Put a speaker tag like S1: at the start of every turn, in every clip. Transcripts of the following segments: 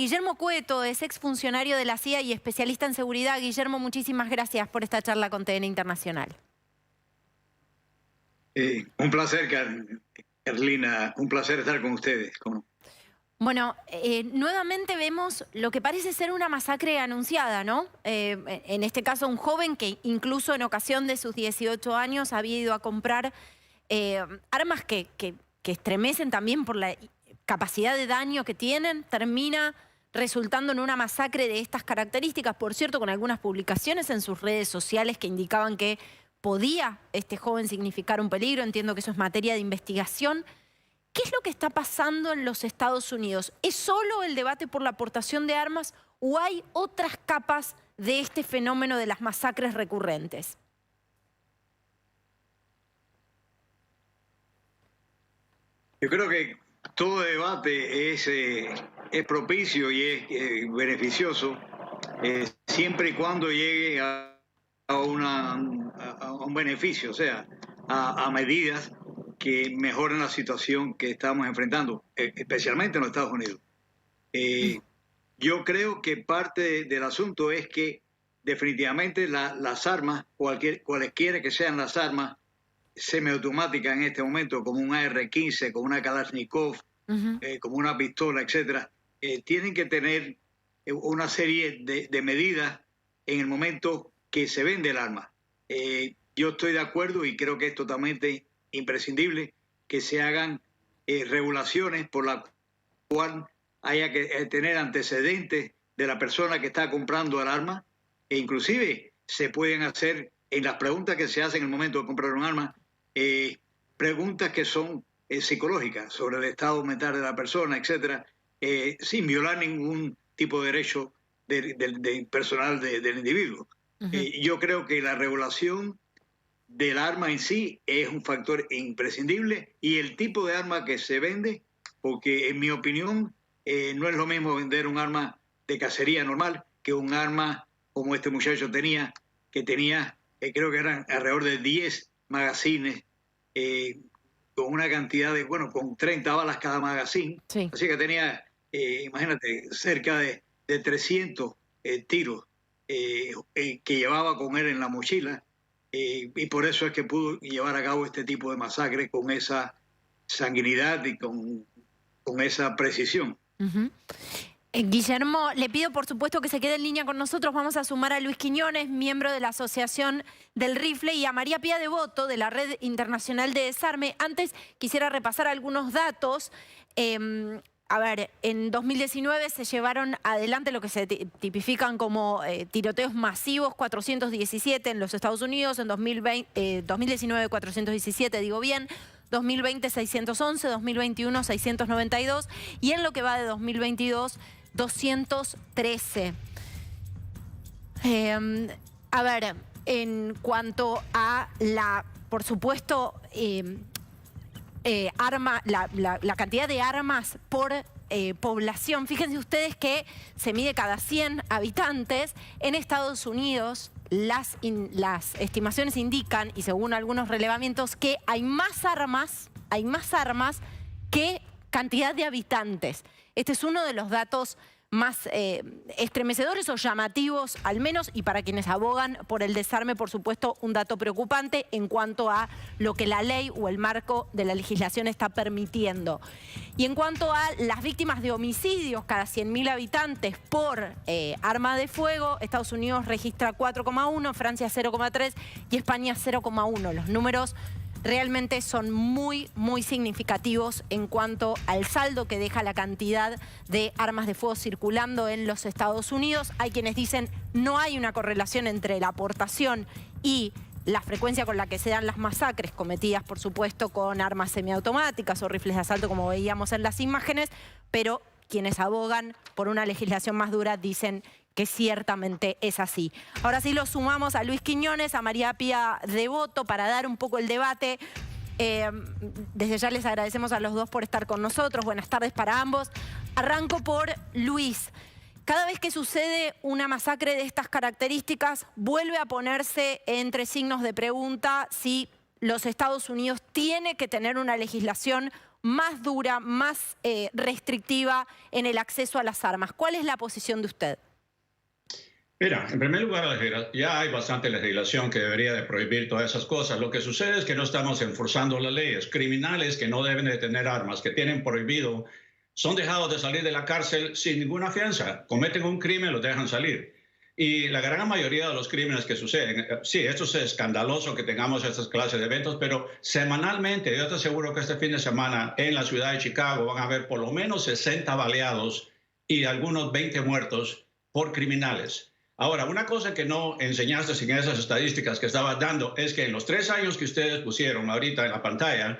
S1: Guillermo Cueto es exfuncionario de la CIA y especialista en seguridad. Guillermo, muchísimas gracias por esta charla con TN Internacional.
S2: Un placer, Carlina, un placer estar con ustedes.
S1: Bueno, nuevamente vemos lo que parece ser una masacre anunciada, ¿no? En este caso, un joven que incluso en ocasión de sus 18 años había ido a comprar armas que estremecen también por la capacidad de daño que tienen, termina resultando en una masacre de estas características, por cierto, con algunas publicaciones en sus redes sociales que indicaban que podía este joven significar un peligro. Entiendo que eso es materia de investigación. ¿Qué es lo que está pasando en los Estados Unidos? ¿Es solo el debate por la aportación de armas o hay otras capas de este fenómeno de las masacres recurrentes?
S2: Yo creo que todo debate es propicio y es beneficioso siempre y cuando llegue a un beneficio, o sea, a medidas que mejoren la situación que estamos enfrentando, especialmente en los Estados Unidos. Yo creo que parte del asunto es que definitivamente las armas, cualesquiera que sean las armas semiautomáticas en este momento, como un AR-15, como una Kalashnikov, como una pistola, etcétera, tienen que tener una serie de medidas en el momento que se vende el arma. Yo estoy de acuerdo y creo que es totalmente imprescindible que se hagan regulaciones por la cual haya que tener antecedentes de la persona que está comprando el arma, e inclusive se pueden hacer en las preguntas que se hacen en el momento de comprar un arma, preguntas que son psicológicas sobre el estado mental de la persona, etcétera, sin violar ningún tipo de derecho personal del individuo. Yo creo que la regulación del arma en sí es un factor imprescindible, y el tipo de arma que se vende, porque en mi opinión no es lo mismo vender un arma de cacería normal que un arma como este muchacho tenía, que tenía, creo que eran alrededor de 10 magazines, con una cantidad de, bueno, con 30 balas cada magazine. Sí. Así que tenía, imagínate, cerca de 300 tiros que llevaba con él en la mochila. Y por eso es que pudo llevar a cabo este tipo de masacre con esa sanguinidad y con esa precisión.
S1: Guillermo, le pido por supuesto que se quede en línea con nosotros. Vamos a sumar a Luis Quiñones, miembro de la Asociación del Rifle, y a María Pía Devoto, de la Red Internacional de Desarme. Antes quisiera repasar algunos datos. A ver, en 2019 se llevaron adelante lo que se tipifican como tiroteos masivos, 417 en los Estados Unidos. En 2019 417, digo bien. 2020 611, 2021 692 y en lo que va de 2022 213. A ver, en cuanto a por supuesto, la cantidad de armas por población, fíjense ustedes que se mide cada 100 habitantes. En Estados Unidos las estimaciones indican, y según algunos relevamientos, que hay más armas que cantidad de habitantes. Este es uno de los datos más estremecedores o llamativos, al menos, y para quienes abogan por el desarme, por supuesto, un dato preocupante en cuanto a lo que la ley o el marco de la legislación está permitiendo. Y en cuanto a las víctimas de homicidios, cada 100.000 habitantes por arma de fuego, Estados Unidos registra 4,1, Francia 0,3 y España 0,1. Los números realmente son muy, muy significativos en cuanto al saldo que deja la cantidad de armas de fuego circulando en los Estados Unidos. Hay quienes dicen no hay una correlación entre la aportación y la frecuencia con la que se dan las masacres cometidas, por supuesto, con armas semiautomáticas o rifles de asalto, como veíamos en las imágenes, pero quienes abogan por una legislación más dura dicen que ciertamente es así. Ahora sí lo sumamos a Luis Quiñones, a María Pía Devoto para dar un poco el debate. Desde ya les agradecemos a los dos por estar con nosotros. Buenas tardes para ambos. Arranco por Luis. Cada vez que sucede una masacre de estas características, vuelve a ponerse entre signos de pregunta si los Estados Unidos tiene que tener una legislación más dura, más restrictiva en el acceso a las armas. ¿Cuál es la posición de usted?
S3: Mira, en primer lugar, ya hay bastante legislación que debería de prohibir todas esas cosas. Lo que sucede es que no estamos enforzando las leyes. Criminales que no deben de tener armas, que tienen prohibido, son dejados de salir de la cárcel sin ninguna fianza. Cometen un crimen, los dejan salir. Y la gran mayoría de los crímenes que suceden, sí, esto es escandaloso que tengamos estas clases de eventos, pero semanalmente, yo te aseguro que este fin de semana en la ciudad de Chicago van a haber por lo menos 60 baleados y algunos 20 muertos por criminales. Ahora, una cosa que no enseñaste en esas estadísticas que estabas dando es que en los 3 años que ustedes pusieron ahorita en la pantalla,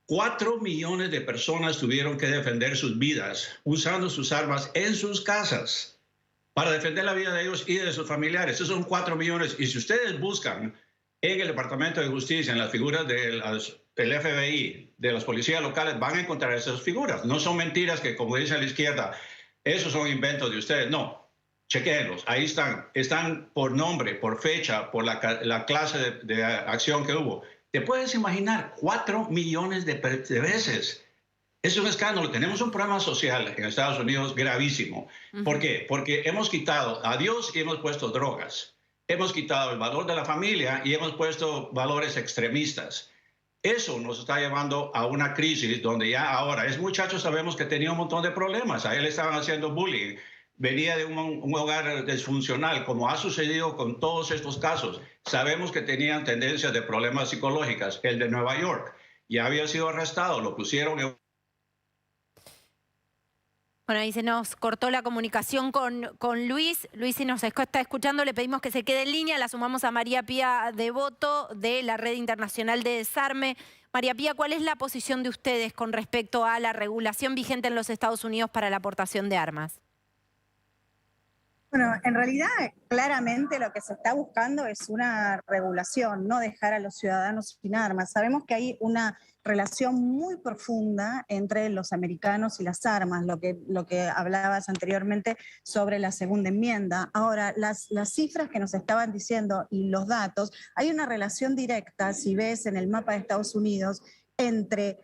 S3: 4 millones de personas tuvieron que defender sus vidas usando sus armas en sus casas para defender la vida de ellos y de sus familiares. Esos son 4 millones. Y si ustedes buscan en el Departamento de Justicia, en las figuras del FBI, de las policías locales, van a encontrar esas figuras. No son mentiras que, como dice la izquierda, esos son inventos de ustedes. No. Chequéenlos, ahí están por nombre, por fecha, por la clase de acción que hubo. ¿Te puedes imaginar 4 millones de veces? Es un escándalo. Tenemos un problema social en Estados Unidos gravísimo. ¿Por qué? Porque hemos quitado a Dios y hemos puesto drogas. Hemos quitado el valor de la familia y hemos puesto valores extremistas. Eso nos está llevando a una crisis donde ya ahora, ese muchacho sabemos que tenía un montón de problemas. A él le estaban haciendo bullying. Venía de un hogar disfuncional, como ha sucedido con todos estos casos. Sabemos que tenían tendencias de problemas psicológicas. El de Nueva York ya había sido arrestado, lo pusieron en...
S1: Bueno, ahí se nos cortó la comunicación con Luis. Luis, si nos está escuchando, le pedimos que se quede en línea. La sumamos a María Pía Devoto, de la Red Internacional de Desarme. María Pía, ¿cuál es la posición de ustedes con respecto a la regulación vigente en los Estados Unidos para la aportación de armas?
S4: Bueno, en realidad, claramente lo que se está buscando es una regulación, no dejar a los ciudadanos sin armas. Sabemos que hay una relación muy profunda entre los americanos y las armas, lo que hablabas anteriormente sobre la segunda enmienda. Ahora, las cifras que nos estaban diciendo y los datos, hay una relación directa, si ves en el mapa de Estados Unidos, entre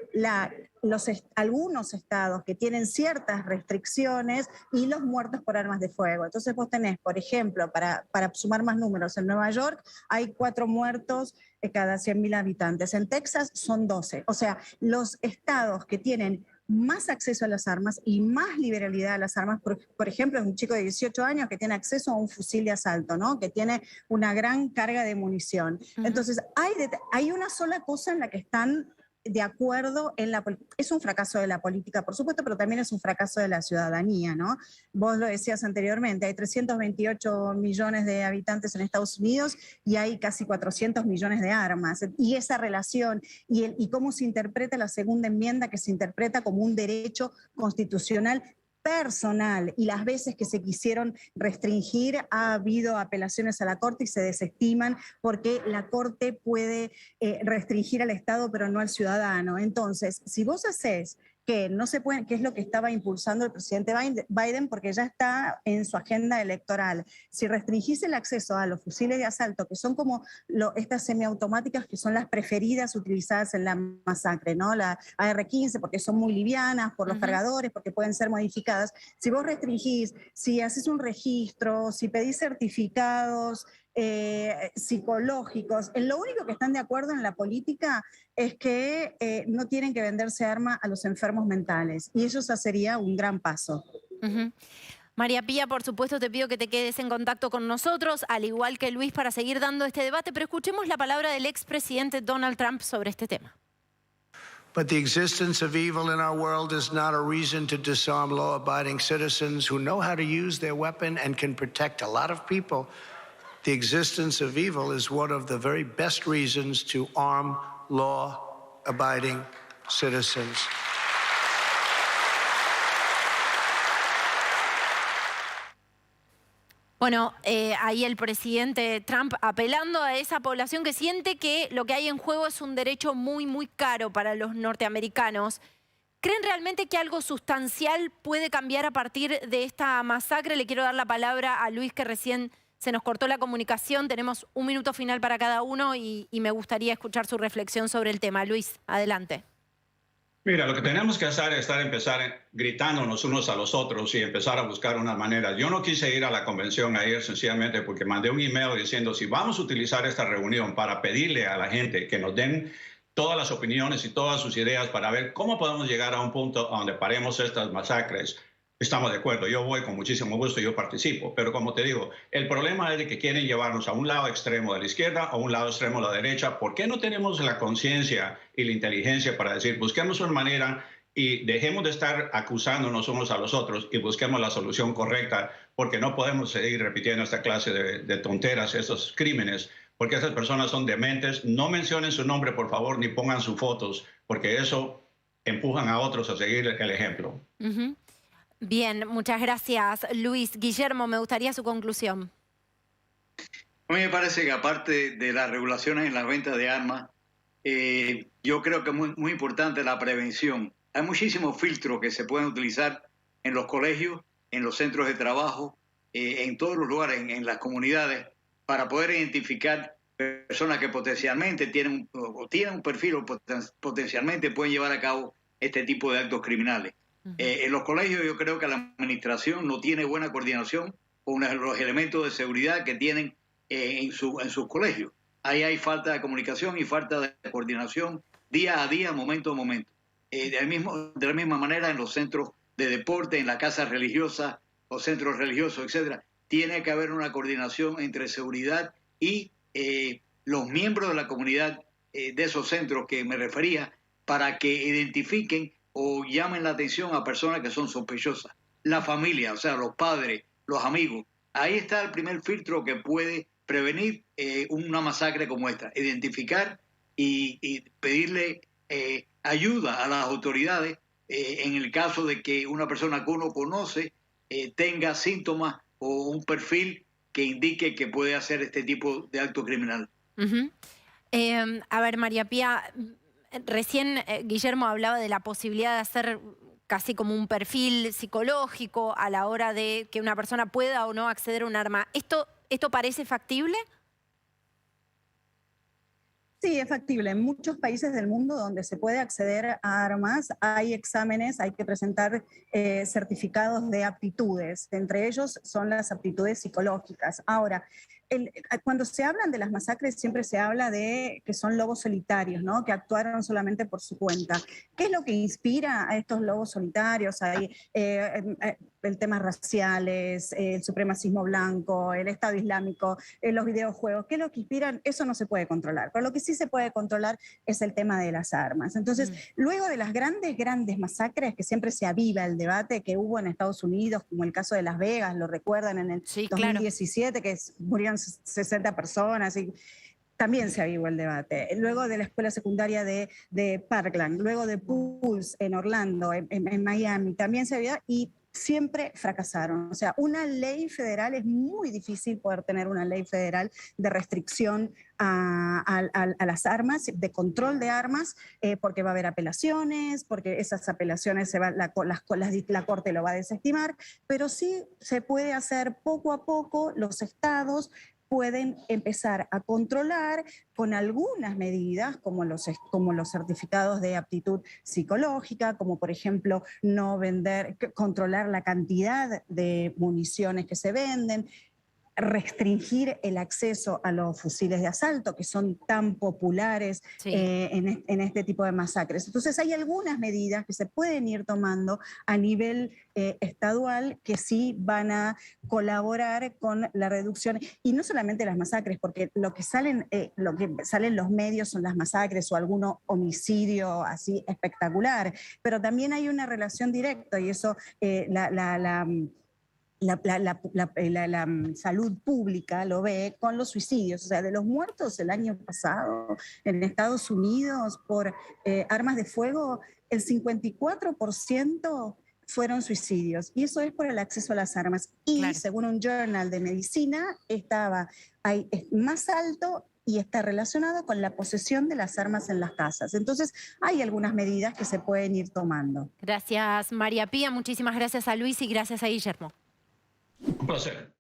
S4: algunos estados que tienen ciertas restricciones y los muertos por armas de fuego. Entonces vos tenés, por ejemplo, para sumar más números, en Nueva York hay 4 muertos cada 100.000 habitantes. En Texas son 12. O sea, los estados que tienen más acceso a las armas y más liberalidad a las armas, por ejemplo, es un chico de 18 años que tiene acceso a un fusil de asalto, ¿no? Que tiene una gran carga de munición. Entonces, hay una sola cosa en la que están de acuerdo en la política. Es un fracaso de la política, por supuesto, pero también es un fracaso de la ciudadanía, ¿no? Vos lo decías anteriormente, hay 328 millones de habitantes en Estados Unidos y hay casi 400 millones de armas. Y esa relación y cómo se interpreta la segunda enmienda, que se interpreta como un derecho constitucional personal, y las veces que se quisieron restringir ha habido apelaciones a la Corte y se desestiman porque la Corte puede restringir al Estado pero no al ciudadano. Entonces, si vos haces que no se pueden, que es lo que estaba impulsando el presidente Biden, porque ya está en su agenda electoral. Si restringís el acceso a los fusiles de asalto, que son como estas semiautomáticas que son las preferidas utilizadas en la masacre, ¿no? La AR-15, porque son muy livianas, por los cargadores, porque pueden ser modificadas. Si vos restringís, si haces un registro, si pedís certificados psicológicos, en lo único que están de acuerdo en la política es que no tienen que venderse arma a los enfermos mentales, y eso sería un gran paso.
S1: María Pía, por supuesto, te pido que te quedes en contacto con nosotros, al igual que Luis, para seguir dando este debate, pero escuchemos la palabra del expresidente Donald Trump sobre este tema.
S5: But the existence of evil in our world is not a reason to disarm law-abiding citizens who know how to use their weapon and can protect a lot of people. The existence of evil is one of the very best reasons to arm law-abiding citizens.
S1: Bueno, ahí el presidente Trump apelando a esa población que siente que lo que hay en juego es un derecho muy, muy caro para los norteamericanos. ¿Creen realmente que algo sustancial puede cambiar a partir de esta masacre? Le quiero dar la palabra a Luis, que recién se nos cortó la comunicación. Tenemos un minuto final para cada uno y me gustaría escuchar su reflexión sobre el tema. Luis, adelante.
S3: Mira, lo que tenemos que hacer es empezar gritándonos unos a los otros y empezar a buscar una manera. Yo no quise ir a la convención ayer sencillamente porque mandé un email diciendo si vamos a utilizar esta reunión para pedirle a la gente que nos den todas las opiniones y todas sus ideas para ver cómo podemos llegar a un punto donde paremos estas masacres. Estamos de acuerdo, yo voy con muchísimo gusto, yo participo, pero como te digo, el problema es de que quieren llevarnos a un lado extremo de la izquierda o a un lado extremo de la derecha. ¿Por qué no tenemos la conciencia y la inteligencia para decir, busquemos una manera y dejemos de estar acusándonos unos a los otros y busquemos la solución correcta, porque no podemos seguir repitiendo esta clase de tonteras, estos crímenes, porque esas personas son dementes? No mencionen su nombre, por favor, ni pongan sus fotos, porque eso empujan a otros a seguir el ejemplo.
S1: Bien, muchas gracias, Luis. Guillermo, me gustaría su conclusión.
S2: A mí me parece que aparte de las regulaciones en las ventas de armas, yo creo que es muy importante la prevención. Hay muchísimos filtros que se pueden utilizar en los colegios, en los centros de trabajo, en todos los lugares, en las comunidades, para poder identificar personas que potencialmente tienen un perfil o potencialmente pueden llevar a cabo este tipo de actos criminales. En los colegios yo creo que la administración no tiene buena coordinación con los elementos de seguridad que tienen en sus colegios. Ahí hay falta de comunicación y falta de coordinación día a día, momento a momento. De la misma manera en los centros de deporte, en las casas religiosas, los centros religiosos, etcétera, tiene que haber una coordinación entre seguridad y los miembros de la comunidad de esos centros que me refería, para que identifiquen o llamen la atención a personas que son sospechosas. La familia, o sea, los padres, los amigos. Ahí está el primer filtro que puede prevenir una masacre como esta. Identificar y pedirle ayuda a las autoridades en el caso de que una persona que uno conoce tenga síntomas o un perfil que indique que puede hacer este tipo de acto criminal.
S1: A ver, María Pía, recién Guillermo hablaba de la posibilidad de hacer casi como un perfil psicológico a la hora de que una persona pueda o no acceder a un arma. ¿Esto parece factible?
S4: Sí, es factible. En muchos países del mundo donde se puede acceder a armas hay exámenes, hay que presentar certificados de aptitudes. Entre ellos son las aptitudes psicológicas. Ahora, cuando se hablan de las masacres siempre se habla de que son lobos solitarios, ¿no? Que actuaron solamente por su cuenta. ¿Qué es lo que inspira a estos lobos solitarios? Hay el tema raciales, el supremacismo blanco, el Estado Islámico, los videojuegos. ¿Qué es lo que inspiran? Eso no se puede controlar. Pero lo que sí se puede controlar es el tema de las armas. Entonces, luego de las grandes masacres, que siempre se aviva el debate que hubo en Estados Unidos, como el caso de Las Vegas, lo recuerdan en el 2017, que murieron 60 personas y también se avivó el debate. Luego de la escuela secundaria de Parkland, luego de Pulse en Orlando, en Miami, también se avivó y siempre fracasaron. O sea, una ley federal, es muy difícil poder tener una ley federal de restricción a las armas, de control de armas, porque va a haber apelaciones, porque esas apelaciones la Corte lo va a desestimar, pero sí se puede hacer poco a poco. Los estados pueden empezar a controlar con algunas medidas, como los certificados de aptitud psicológica, como por ejemplo no vender, controlar la cantidad de municiones que se venden, restringir el acceso a los fusiles de asalto, que son tan populares en este tipo de masacres. Entonces hay algunas medidas que se pueden ir tomando a nivel estadual que sí van a colaborar con la reducción, y no solamente las masacres, porque lo que salen en los medios son las masacres o algún homicidio así espectacular, pero también hay una relación directa, y eso la salud pública lo ve con los suicidios. O sea, de los muertos el año pasado en Estados Unidos por armas de fuego, el 54% fueron suicidios. Y eso es por el acceso a las armas. Y según un journal de medicina, es más alto y está relacionado con la posesión de las armas en las casas. Entonces, hay algunas medidas que se pueden ir tomando.
S1: Gracias, María Pía. Muchísimas gracias a Luis y gracias a Guillermo.
S3: Un placer.